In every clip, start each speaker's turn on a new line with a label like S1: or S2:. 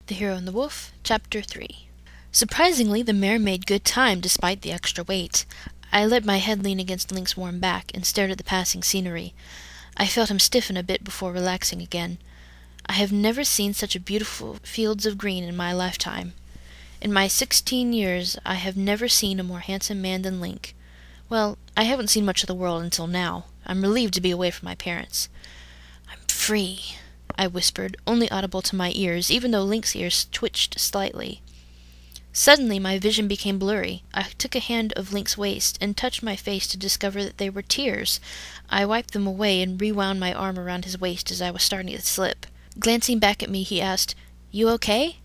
S1: The Hero and the Wolf, Chapter 3. Surprisingly, the mare made good time despite the extra weight. I let my head lean against Link's warm back and stared at the passing scenery. I felt him stiffen a bit before relaxing again. I have never seen such a beautiful fields of green in my lifetime. In my 16 years, I have never seen a more handsome man than Link. Well, I haven't seen much of the world until now. I'm relieved to be away from my parents. I'm free, I whispered, only audible to my ears, even though Link's ears twitched slightly. Suddenly my vision became blurry. I took a hand of Link's waist and touched my face to discover that they were tears. I wiped them away and rewound my arm around his waist as I was starting to slip. Glancing back at me, he asked, "You okay?"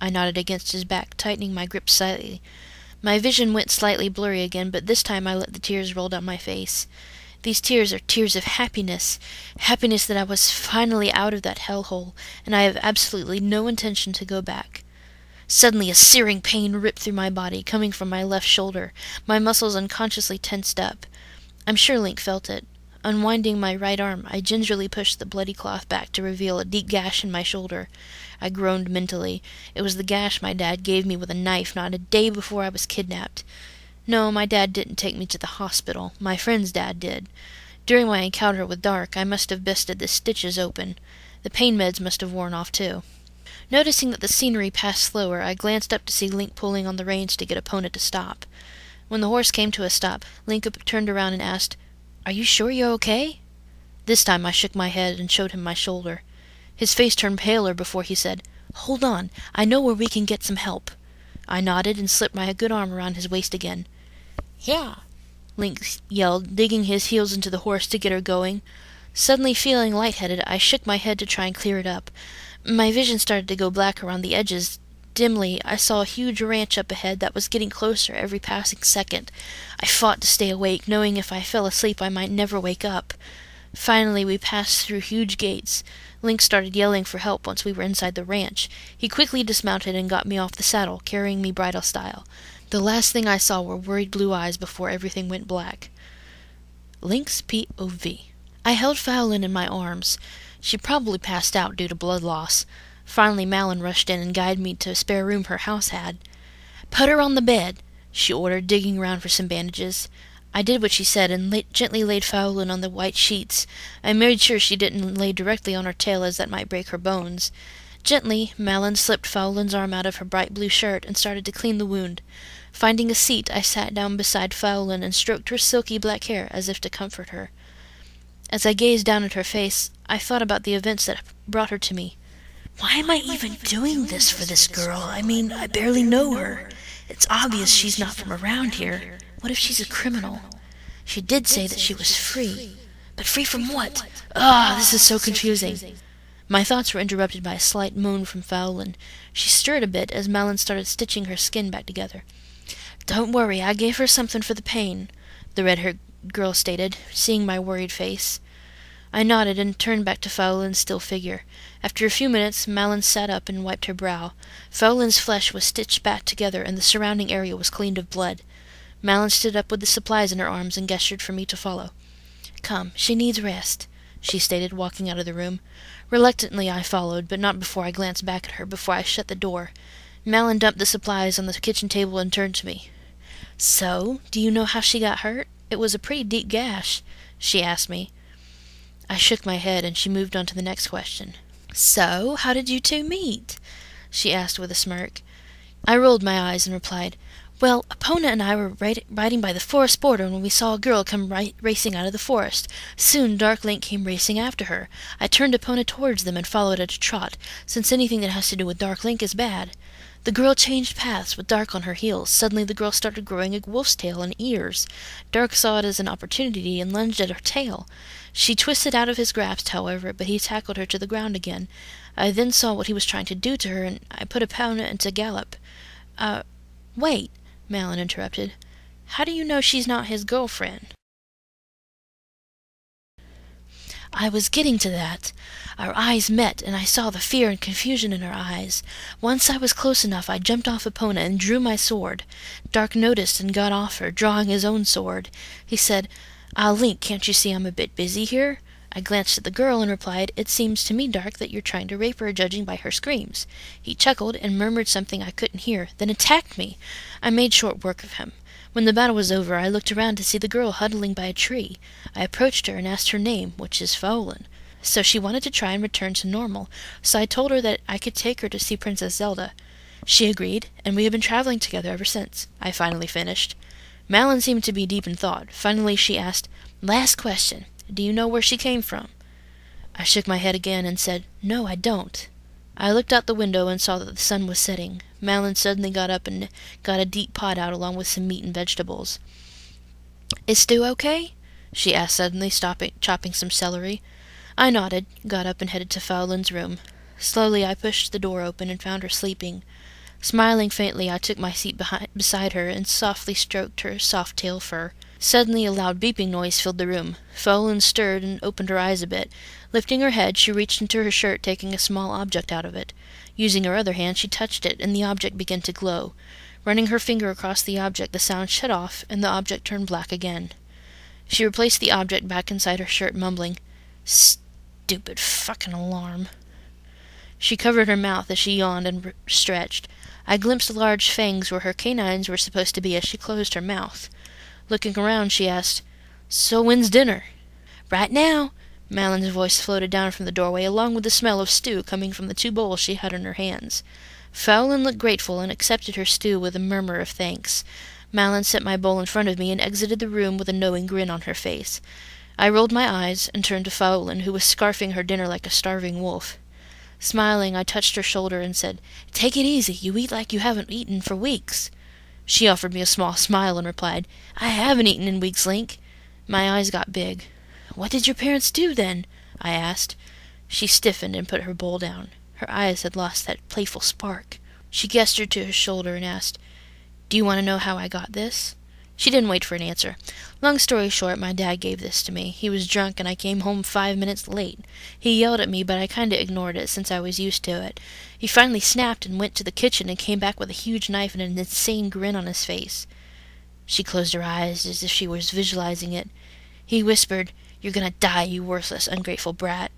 S1: I nodded against his back, tightening my grip slightly. My vision went slightly blurry again, but this time I let the tears roll down my face. These tears are tears of happiness that I was finally out of that hellhole, and I have absolutely no intention to go back. Suddenly a searing pain ripped through my body, coming from my left shoulder. My muscles unconsciously tensed up. I'm sure Link felt it. Unwinding my right arm, I gingerly pushed the bloody cloth back to reveal a deep gash in my shoulder. I groaned mentally. It was the gash my dad gave me with a knife not a day before I was kidnapped. No, my dad didn't take me to the hospital. My friend's dad did. During my encounter with Dark, I must have busted the stitches open. The pain meds must have worn off, too. Noticing that the scenery passed slower, I glanced up to see Link pulling on the reins to get Epona to stop. When the horse came to a stop, Link turned around and asked, "Are you sure you're okay?" This time I shook my head and showed him my shoulder. His face turned paler before he said, "Hold on, I know where we can get some help." I nodded and slipped my good arm around his waist again. "Yeah," Link yelled, digging his heels into the horse to get her going. Suddenly feeling lightheaded, I shook my head to try and clear it up. My vision started to go black around the edges. Dimly, I saw a huge ranch up ahead that was getting closer every passing second. I fought to stay awake, knowing if I fell asleep I might never wake up. Finally, we passed through huge gates. Link started yelling for help once we were inside the ranch. He quickly dismounted and got me off the saddle, carrying me bridle style. The last thing I saw were worried blue eyes before everything went black. Link's POV. I held Fowlin in my arms. She probably passed out due to blood loss. Finally, Malin rushed in and guided me to a spare room her house had. "Put her on the bed," she ordered, digging around for some bandages. I did what she said and gently laid Fowlin on the white sheets. I made sure she didn't lay directly on her tail, as that might break her bones. Gently, Malin slipped Fowlin's arm out of her bright blue shirt and started to clean the wound. Finding a seat, I sat down beside Fowlin and stroked her silky black hair as if to comfort her. As I gazed down at her face, I thought about the events that brought her to me. Why am I even doing this for this girl? I mean, I barely know her. It's obvious she's not from around here. What if she's a criminal? She did say that she was free. But free from what? This is so confusing. My thoughts were interrupted by a slight moan from Fowlin. She stirred a bit as Malin started stitching her skin back together. "Don't worry, I gave her something for the pain," the red-haired girl stated, seeing my worried face. I nodded and turned back to Fowlin's still figure. After a few minutes, Malin sat up and wiped her brow. Fowlin's flesh was stitched back together, and the surrounding area was cleaned of blood. Malin stood up with the supplies in her arms and gestured for me to follow. "Come, she needs rest," she stated, walking out of the room. Reluctantly I followed, but not before I glanced back at her before I shut the door. Malin dumped the supplies on the kitchen table and turned to me. "So, do you know how she got hurt? It was a pretty deep gash," she asked me. I shook my head, and she moved on to the next question. "So, how did you two meet?" she asked with a smirk. I rolled my eyes and replied, "Well, Epona and I were riding by the forest border when we saw a girl come racing out of the forest. Soon Dark Link came racing after her. I turned Epona towards them and followed at a trot, since anything that has to do with Dark Link is bad. The girl changed paths with Dark on her heels. Suddenly the girl started growing a wolf's tail and ears. Dark saw it as an opportunity and lunged at her tail. She twisted out of his grasp, however, but he tackled her to the ground again. I then saw what he was trying to do to her, and I put Epona into gallop." Wait," Malin interrupted. "How do you know she's not his girlfriend?" I was getting to that. Our eyes met, and I saw the fear and confusion in her eyes. Once I was close enough, I jumped off Epona and drew my sword. Dark noticed and got off her, drawing his own sword. He said, "Link, can't you see I'm a bit busy here? I glanced at the girl and replied, "It seems to me, Dark, that you're trying to rape her, judging by her screams." He chuckled and murmured something I couldn't hear, then attacked me. I made short work of him. When the battle was over, I looked around to see the girl huddling by a tree. I approached her and asked her name, which is Faolin. So she wanted to try and return to normal, so I told her that I could take her to see Princess Zelda. She agreed, and we have been traveling together ever since. I finally finished. Malin seemed to be deep in thought. Finally she asked, "Last question. Do you know where she came from?" I shook my head again and said, "No, I don't." I looked out the window and saw that the sun was setting. Malin suddenly got up and got a deep pot out along with some meat and vegetables. "Is Stu okay?" she asked suddenly, chopping some celery. I nodded, got up and headed to Faolin's room. Slowly I pushed the door open and found her sleeping. Smiling faintly, I took my seat beside her and softly stroked her soft tail fur. Suddenly a loud beeping noise filled the room. Faolin stirred and opened her eyes a bit. Lifting her head, she reached into her shirt, taking a small object out of it. Using her other hand, she touched it, and the object began to glow. Running her finger across the object, the sound shut off, and the object turned black again. She replaced the object back inside her shirt, mumbling, "Stupid fucking alarm." She covered her mouth as she yawned and stretched. I glimpsed large fangs where her canines were supposed to be as she closed her mouth. Looking around, she asked, "So when's dinner?" "Right now." Malin's voice floated down from the doorway, along with the smell of stew coming from the 2 bowls she had in her hands. Faolin looked grateful and accepted her stew with a murmur of thanks. Malin set my bowl in front of me and exited the room with a knowing grin on her face. I rolled my eyes and turned to Faolin, who was scarfing her dinner like a starving wolf. Smiling, I touched her shoulder and said, "Take it easy. You eat like you haven't eaten for weeks." She offered me a small smile and replied, "I haven't eaten in weeks, Link." My eyes got big. "What did your parents do, then?" I asked. She stiffened and put her bowl down. Her eyes had lost that playful spark. She gestured to his shoulder and asked, "Do you want to know how I got this?" She didn't wait for an answer. Long story short, my dad gave this to me. He was drunk and I came home 5 minutes late. He yelled at me, but I kinda ignored it since I was used to it. He finally snapped and went to the kitchen and came back with a huge knife and an insane grin on his face. She closed her eyes as if she was visualizing it. He whispered, "You're gonna die, you worthless, ungrateful brat."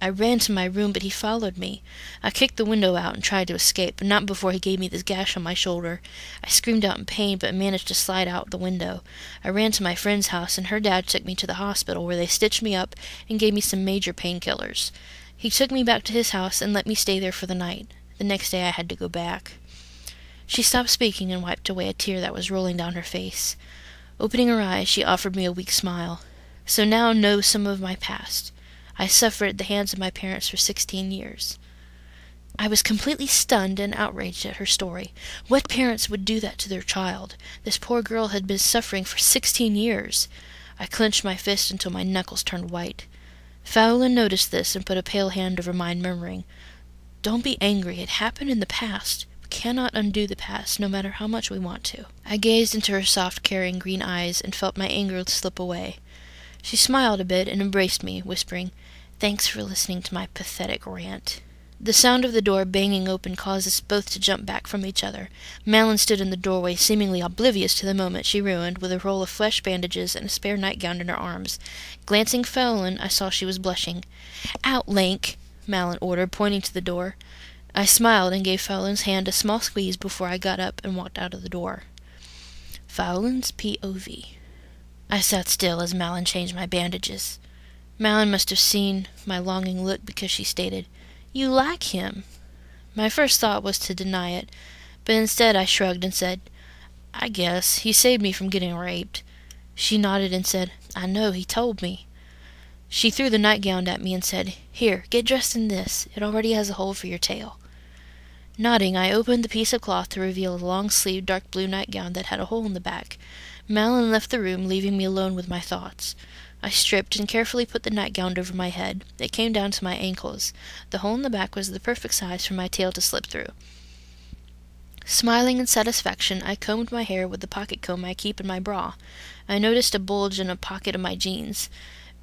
S1: I ran to my room, but he followed me. I kicked the window out and tried to escape, but not before he gave me this gash on my shoulder. I screamed out in pain, but managed to slide out the window. I ran to my friend's house, and her dad took me to the hospital, where they stitched me up and gave me some major painkillers. He took me back to his house and let me stay there for the night. The next day I had to go back. She stopped speaking and wiped away a tear that was rolling down her face. Opening her eyes, she offered me a weak smile. "So now know some of my past. I suffered at the hands of my parents for 16 years. I was completely stunned and outraged at her story. What parents would do that to their child? This poor girl had been suffering for 16 years. I clenched my fist until my knuckles turned white. Faolin noticed this and put a pale hand over mine, murmuring, "Don't be angry. It happened in the past. We cannot undo the past, no matter how much we want to." I gazed into her soft, caring green eyes and felt my anger slip away. She smiled a bit and embraced me, whispering, "Thanks for listening to my pathetic rant." The sound of the door banging open caused us both to jump back from each other. Malin stood in the doorway, seemingly oblivious to the moment she ruined, with a roll of flesh bandages and a spare nightgown in her arms. Glancing Faolin, I saw she was blushing. "Out, Link!" Malin ordered, pointing to the door. I smiled and gave Faolin's hand a small squeeze before I got up and walked out of the door. Faolin's POV. I sat still as Malin changed my bandages. Malin must have seen my longing look because she stated, "You like him." My first thought was to deny it, but instead I shrugged and said, "I guess. He saved me from getting raped." She nodded and said, "I know, he told me." She threw the nightgown at me and said, "Here, get dressed in this. It already has a hole for your tail." Nodding, I opened the piece of cloth to reveal a long-sleeved dark blue nightgown that had a hole in the back. Malin left the room, leaving me alone with my thoughts. I stripped and carefully put the nightgown over my head. It came down to my ankles. The hole in the back was the perfect size for my tail to slip through. Smiling in satisfaction, I combed my hair with the pocket comb I keep in my bra. I noticed a bulge in a pocket of my jeans.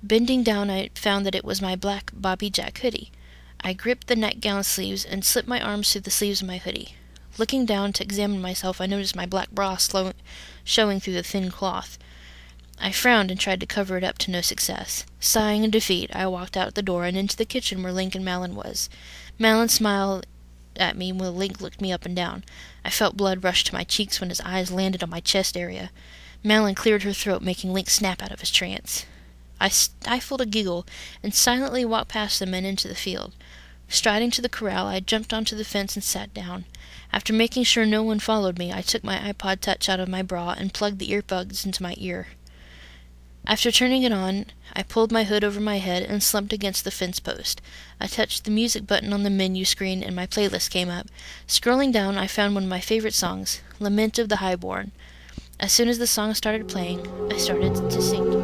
S1: Bending down, I found that it was my black Bobby Jack hoodie. I gripped the nightgown sleeves and slipped my arms through the sleeves of my hoodie. Looking down to examine myself, I noticed my black bra showing through the thin cloth. I frowned and tried to cover it up to no success. Sighing in defeat, I walked out the door and into the kitchen where Link and Malin was. Malin smiled at me while Link looked me up and down. I felt blood rush to my cheeks when his eyes landed on my chest area. Malin cleared her throat, making Link snap out of his trance. I stifled a giggle and silently walked past them and into the field. Striding to the corral, I jumped onto the fence and sat down. After making sure no one followed me, I took my iPod Touch out of my bra and plugged the earbuds into my ear. After turning it on, I pulled my hood over my head and slumped against the fence post. I touched the music button on the menu screen and my playlist came up. Scrolling down, I found one of my favorite songs, Lament of the Highborn. As soon as the song started playing, I started to sing.